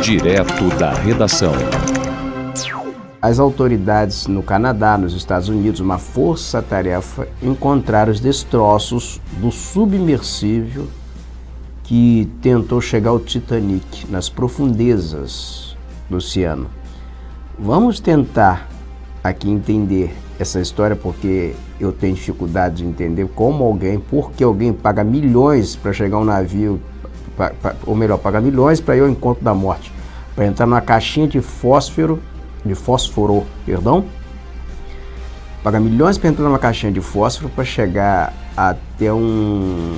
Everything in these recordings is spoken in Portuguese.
Direto da redação. As autoridades no Canadá, nos Estados Unidos, uma força-tarefa, encontraram os destroços do submersível que tentou chegar ao Titanic, nas profundezas do oceano. Vamos tentar aqui entender essa história, porque eu tenho dificuldade de entender por que alguém paga milhões para chegar a um navio, ou melhor, paga milhões para ir ao encontro da morte, para entrar numa caixinha de fósforo, paga milhões para entrar numa caixinha de fósforo para chegar até um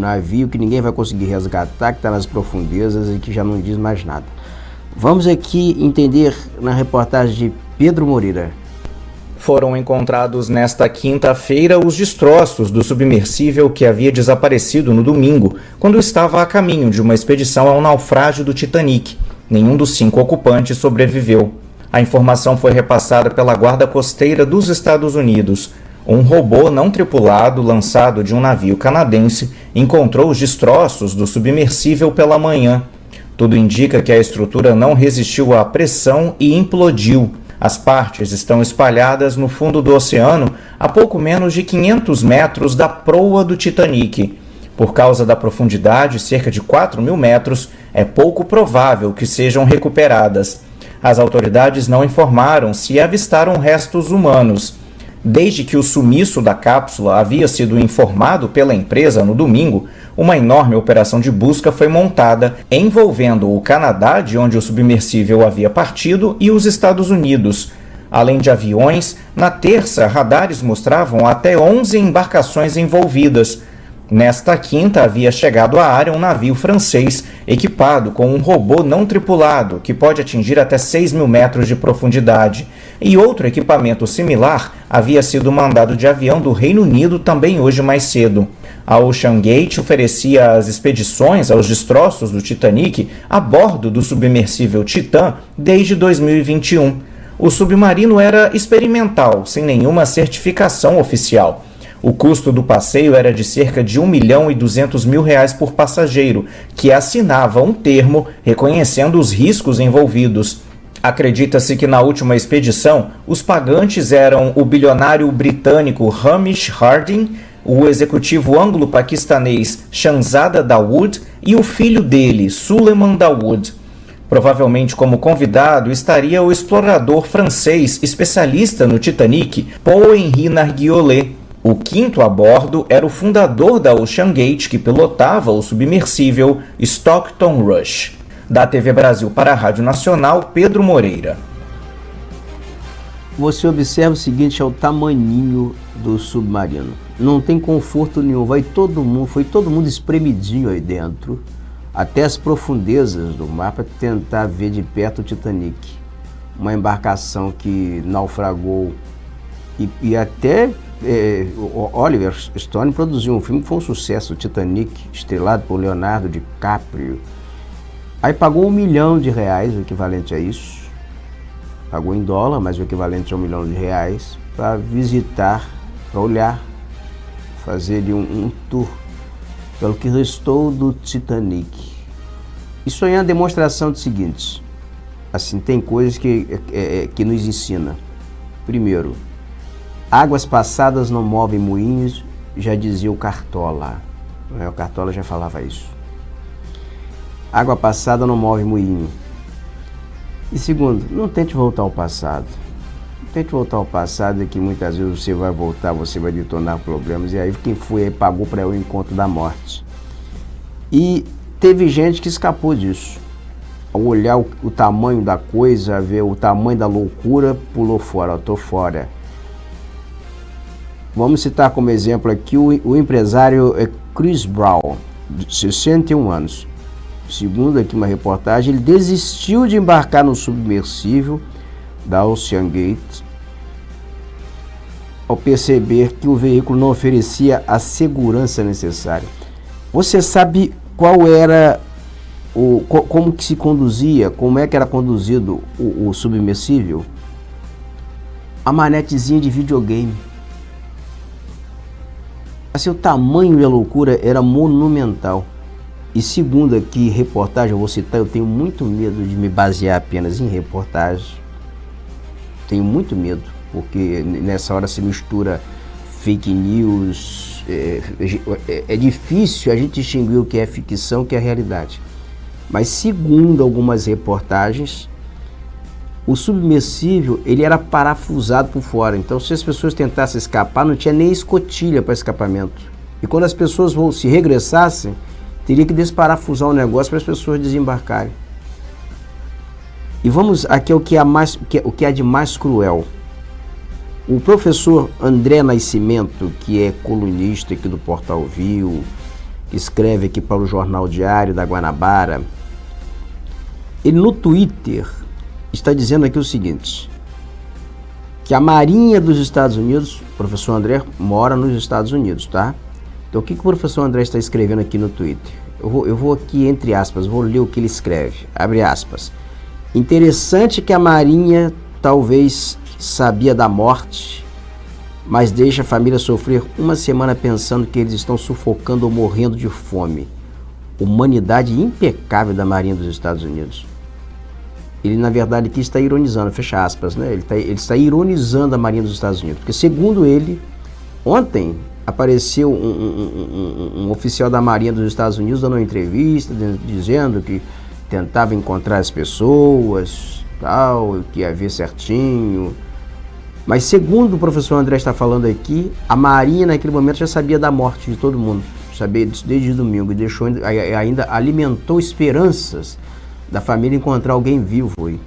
navio que ninguém vai conseguir resgatar, que está nas profundezas e que já não diz mais nada. Vamos aqui entender na reportagem de Pedro Moreira. Foram encontrados nesta quinta-feira os destroços do submersível que havia desaparecido no domingo, quando estava a caminho de uma expedição ao naufrágio do Titanic. Nenhum dos 5 ocupantes sobreviveu. A informação foi repassada pela Guarda Costeira dos Estados Unidos. Um robô não tripulado, lançado de um navio canadense, encontrou os destroços do submersível pela manhã. Tudo indica que a estrutura não resistiu à pressão e implodiu. As partes estão espalhadas no fundo do oceano, a pouco menos de 500 metros da proa do Titanic. Por causa da profundidade, cerca de 4.000 metros, é pouco provável que sejam recuperadas. As autoridades não informaram se avistaram restos humanos. Desde que o sumiço da cápsula havia sido informado pela empresa no domingo, uma enorme operação de busca foi montada, envolvendo o Canadá, de onde o submersível havia partido, e os Estados Unidos. Além de aviões, na terça, radares mostravam até 11 embarcações envolvidas. Nesta quinta, havia chegado à área um navio francês, equipado com um robô não tripulado, que pode atingir até 6.000 metros de profundidade. E outro equipamento similar havia sido mandado de avião do Reino Unido também hoje mais cedo. A OceanGate oferecia as expedições aos destroços do Titanic a bordo do submersível Titan desde 2021. O submarino era experimental, sem nenhuma certificação oficial. O custo do passeio era de cerca de R$1.200.000 por passageiro, que assinava um termo reconhecendo os riscos envolvidos. Acredita-se que na última expedição, os pagantes eram o bilionário britânico Hamish Harding, o executivo anglo-paquistanês Shanzada Dawood e o filho dele, Suleiman Dawood. Provavelmente como convidado estaria o explorador francês especialista no Titanic, Paul-Henri Narguillet. O quinto a bordo era o fundador da OceanGate, que pilotava o submersível Stockton Rush. Da TV Brasil para a Rádio Nacional, Pedro Moreira. Você observa o seguinte, é o tamaninho do submarino. Não tem conforto nenhum, foi todo mundo espremidinho aí dentro, até as profundezas do mar, para tentar ver de perto o Titanic. Uma embarcação que naufragou e até Oliver Stone produziu um filme que foi um sucesso, o Titanic, estrelado por Leonardo DiCaprio. Aí pagou R$1 milhão, o equivalente a isso. Pagou em dólar, mas o equivalente a R$1 milhão, para visitar, para olhar, fazer ali um tour pelo que restou do Titanic. Isso aí é uma demonstração do seguinte, assim, tem coisas que nos ensina. Primeiro, águas passadas não movem moinhos, já dizia o Cartola. O Cartola já falava isso. Água passada não move moinho. E segundo, não tente voltar ao passado. Não tente voltar ao passado, é que muitas vezes você vai voltar, você vai detonar problemas, e aí quem foi aí pagou para ir ao encontro da morte. E teve gente que escapou disso. Ao olhar o tamanho da coisa, ver o tamanho da loucura, pulou fora, eu tô fora. Vamos citar como exemplo aqui o empresário Chris Brown, de 61 anos. Segundo aqui uma reportagem, ele desistiu de embarcar no submersível da OceanGate ao perceber que o veículo não oferecia a segurança necessária. Você sabe qual era como que se conduzia, como é que era conduzido o submersível? A manetezinha de videogame. Assim, o tamanho da loucura era monumental. E segundo aqui, reportagem, eu vou citar, eu tenho muito medo de me basear apenas em reportagem. Tenho muito medo, porque nessa hora se mistura fake news, é difícil a gente distinguir o que é ficção e o que é realidade. Mas segundo algumas reportagens, o submersível ele era parafusado por fora, então se as pessoas tentassem escapar, não tinha nem escotilha para escapamento. E quando as pessoas se regressassem, teria que desparafusar o negócio para as pessoas desembarcarem. E vamos aqui ao que há de mais cruel. O professor André Nascimento, que é colunista aqui do Portal Viu, que escreve aqui para o Jornal Diário da Guanabara, ele no Twitter está dizendo aqui o seguinte, que a Marinha dos Estados Unidos, o professor André mora nos Estados Unidos, tá? Então o que o professor André está escrevendo aqui no Twitter? Eu vou aqui entre aspas, vou ler o que ele escreve, abre aspas. Interessante que a Marinha talvez sabia da morte, mas deixa a família sofrer uma semana pensando que eles estão sufocando ou morrendo de fome. Humanidade impecável da Marinha dos Estados Unidos. Ele, na verdade, aqui está ironizando, fecha aspas, né? Ele está ironizando a Marinha dos Estados Unidos, porque segundo ele, ontem apareceu um oficial da Marinha dos Estados Unidos dando uma entrevista, dizendo que tentava encontrar as pessoas, tal, que ia ver certinho. Mas segundo o professor André está falando aqui, a Marinha naquele momento já sabia da morte de todo mundo, sabia disso desde domingo, e ainda alimentou esperanças da família encontrar alguém vivo aí.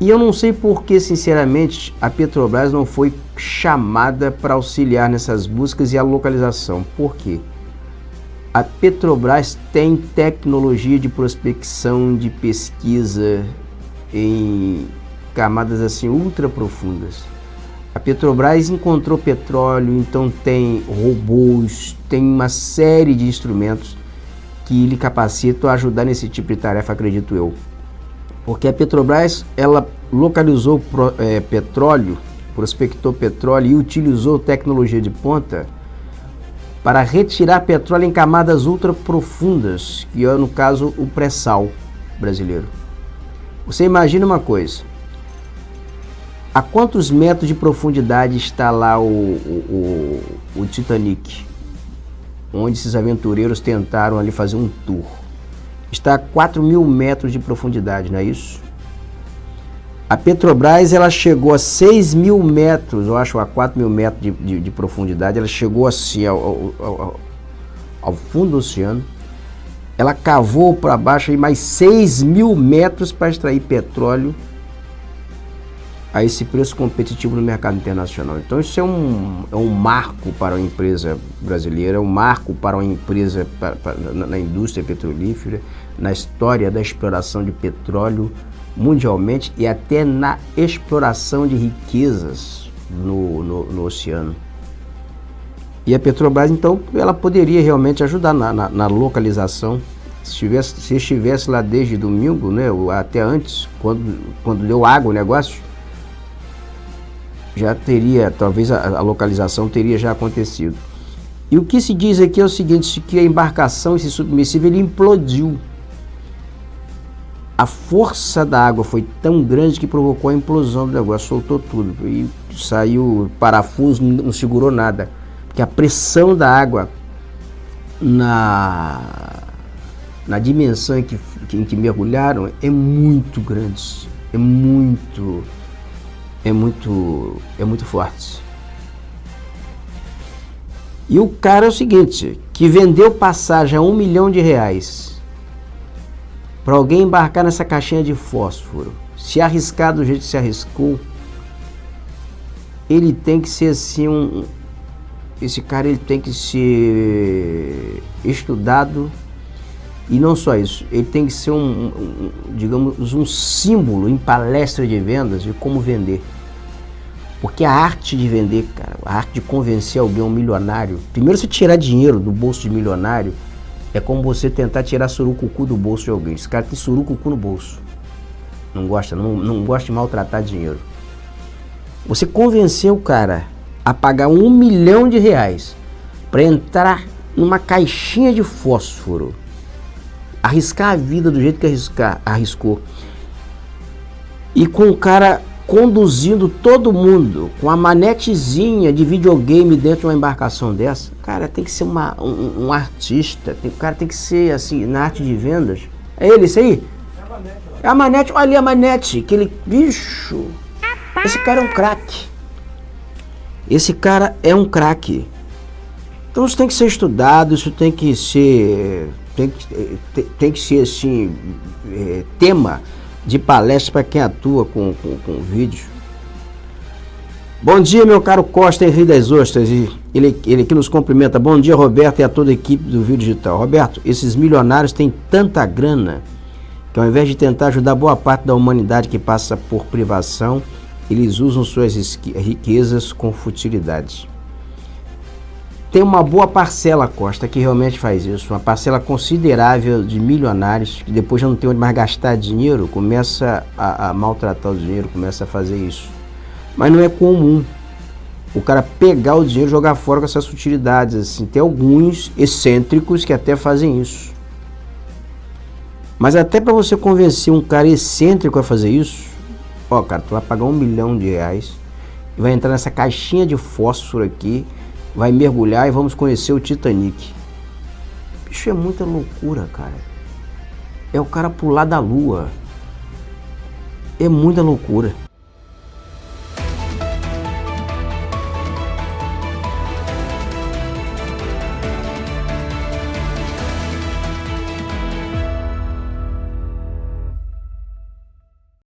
E eu não sei por que, sinceramente, a Petrobras não foi chamada para auxiliar nessas buscas e a localização. Por quê? A Petrobras tem tecnologia de prospecção, de pesquisa em camadas assim ultra profundas. A Petrobras encontrou petróleo, então tem robôs, tem uma série de instrumentos que lhe capacitam a ajudar nesse tipo de tarefa, acredito eu. Porque a Petrobras, ela localizou petróleo, prospectou petróleo e utilizou tecnologia de ponta para retirar petróleo em camadas ultra profundas, que é, no caso, o pré-sal brasileiro. Você imagina uma coisa, a quantos metros de profundidade está lá o Titanic, onde esses aventureiros tentaram ali fazer um tour? Está a 4.000 metros de profundidade, não é isso? A Petrobras, ela chegou a 6.000 metros, eu acho, a 4.000 metros de profundidade, ela chegou assim ao fundo do oceano, ela cavou para baixo aí mais 6.000 metros para extrair petróleo a esse preço competitivo no mercado internacional. Então isso é um marco para a empresa brasileira, é um marco para uma empresa na indústria petrolífera, na história da exploração de petróleo mundialmente e até na exploração de riquezas no oceano. E a Petrobras, então, ela poderia realmente ajudar na localização. Se estivesse lá desde domingo, né, ou até antes, quando deu água o negócio, já teria, talvez a localização teria já acontecido. E o que se diz aqui é o seguinte, que a embarcação, esse submersível, ele implodiu. A força da água foi tão grande que provocou a implosão do negócio, soltou tudo. E saiu parafuso, não segurou nada. Porque a pressão da água na dimensão em que mergulharam é muito grande. É muito forte. E o cara é o seguinte, que vendeu passagem a R$1 milhão para alguém embarcar nessa caixinha de fósforo, se arriscar do jeito que se arriscou, ele tem que ser assim esse cara, ele tem que ser estudado. E não só isso, ele tem que ser digamos, um símbolo em palestra de vendas de como vender. Porque a arte de vender, cara, a arte de convencer alguém, um milionário, primeiro você tirar dinheiro do bolso de milionário, é como você tentar tirar surucucu do bolso de alguém. Esse cara tem surucucu no bolso. Não gosta de maltratar dinheiro. Você convencer o cara a pagar R$1 milhão para entrar numa caixinha de fósforo, arriscar a vida do jeito que arriscou, e com o cara conduzindo todo mundo com a manetezinha de videogame dentro de uma embarcação dessa, cara, tem que ser um artista, o cara tem que ser assim, na arte de vendas. É ele, isso aí? É a manete, olha ali a manete, aquele bicho. Esse cara é um craque. Esse cara é um craque. Então isso tem que ser estudado, isso tem que ser assim, tema de palestra para quem atua com vídeo. Bom dia, meu caro Costa Henrique das Ostras, ele aqui nos cumprimenta. Bom dia, Roberto, e a toda a equipe do Vídeo Digital. Roberto, esses milionários têm tanta grana que ao invés de tentar ajudar boa parte da humanidade que passa por privação, eles usam suas riquezas com futilidade. Tem uma boa parcela, Costa, que realmente faz isso, uma parcela considerável de milionários que depois já não tem onde mais gastar dinheiro, começa a maltratar o dinheiro, começa a fazer isso. Mas não é comum o cara pegar o dinheiro e jogar fora com essas futilidades, assim. Tem alguns excêntricos que até fazem isso. Mas até para você convencer um cara excêntrico a fazer isso, ó, cara, tu vai pagar R$1 milhão e vai entrar nessa caixinha de fósforo aqui, vai mergulhar e vamos conhecer o Titanic. Bicho, é muita loucura, cara. É o cara pular da lua. É muita loucura.